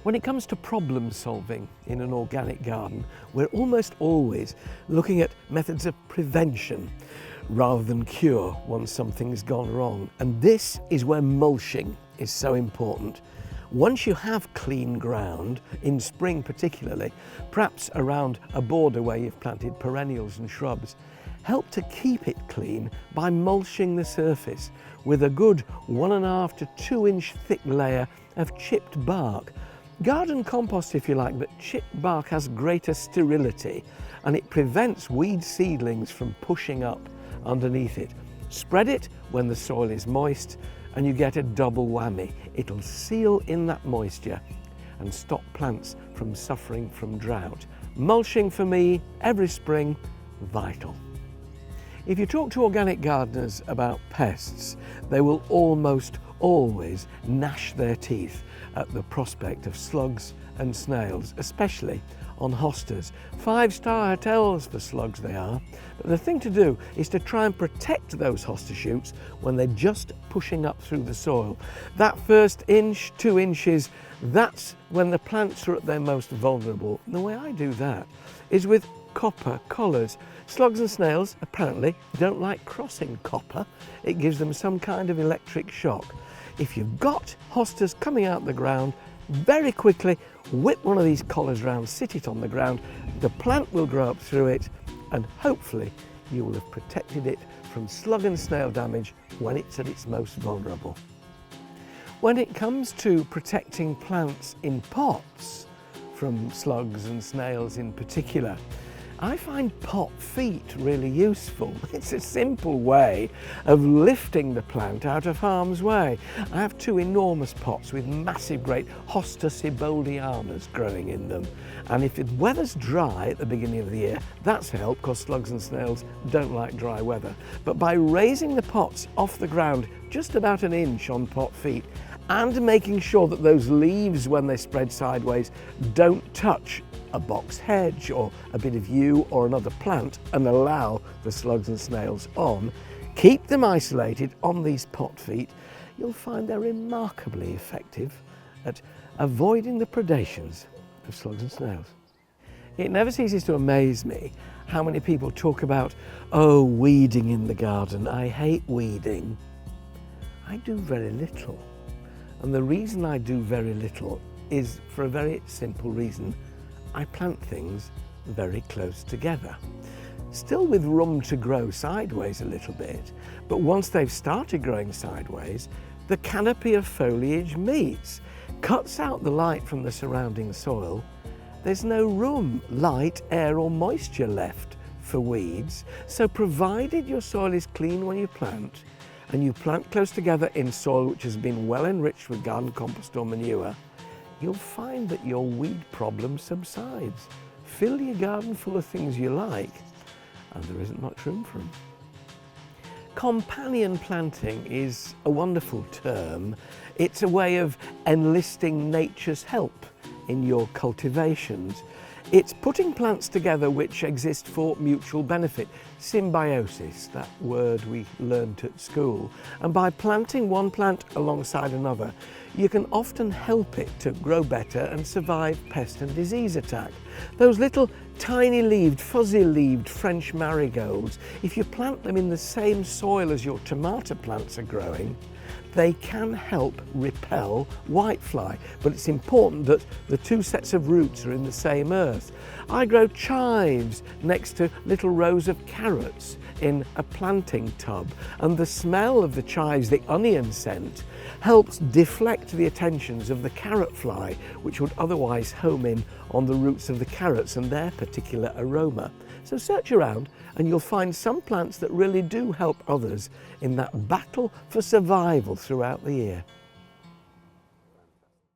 When it comes to problem solving in an organic garden, we're almost always looking at methods of prevention rather than cure once something's gone wrong. And this is where mulching is so important. Once you have clean ground, in spring particularly, perhaps around a border where you've planted perennials and shrubs, help to keep it clean by mulching the surface with a good 1.5 to 2 inch thick layer of chipped bark. Garden compost if you like, but chipped bark has greater sterility and it prevents weed seedlings from pushing up underneath it. Spread it when the soil is moist and you get a double whammy. It'll seal in that moisture and stop plants from suffering from drought. Mulching for me every spring, vital. If you talk to organic gardeners about pests, they will almost always gnash their teeth at the prospect of slugs and snails, especially on hostas. 5-star hotels for slugs they are, but the thing to do is to try and protect those hosta shoots when they're just pushing up through the soil. That first inch, 2 inches, that's when the plants are at their most vulnerable. And the way I do that is with copper collars. Slugs and snails apparently don't like crossing copper. It gives them some kind of electric shock. If you've got hostas coming out the ground, very quickly whip one of these collars round, sit it on the ground, the plant will grow up through it and hopefully you will have protected it from slug and snail damage when it's at its most vulnerable. When it comes to protecting plants in pots from slugs and snails in particular, I find pot feet really useful. It's a simple way of lifting the plant out of harm's way. I have 2 enormous pots with massive great Hosta sieboldii growing in them. And if the weather's dry at the beginning of the year, that's a help because slugs and snails don't like dry weather. But by raising the pots off the ground just about 1 inch on pot feet and making sure that those leaves when they spread sideways don't touch a box hedge or a bit of yew or another plant and allow the slugs and snails on, keep them isolated on these pot feet, you'll find they're remarkably effective at avoiding the predations of slugs and snails. It never ceases to amaze me how many people talk about, oh, weeding in the garden, I hate weeding. I do very little. And the reason I do very little is for a very simple reason. I plant things very close together, still with room to grow sideways a little bit, but once they've started growing sideways, the canopy of foliage meets, cuts out the light from the surrounding soil. There's no room, light, air or moisture left for weeds, so provided your soil is clean when you plant, and you plant close together in soil which has been well enriched with garden compost or manure, you'll find that your weed problem subsides. Fill your garden full of things you like, and there isn't much room for them. Companion planting is a wonderful term. It's a way of enlisting nature's help in your cultivations. It's putting plants together which exist for mutual benefit, symbiosis, that word we learnt at school. And by planting one plant alongside another, you can often help it to grow better and survive pest and disease attack. Those little tiny-leaved, fuzzy-leaved French marigolds, if you plant them in the same soil as your tomato plants are growing, they can help repel whitefly, but it's important that the 2 sets of roots are in the same earth. I grow chives next to little rows of carrots in a planting tub, and the smell of the chives, the onion scent, helps deflect the attentions of the carrot fly, which would otherwise home in on the roots of the carrots and their particular aroma. So search around and you'll find some plants that really do help others in that battle for survival throughout the year.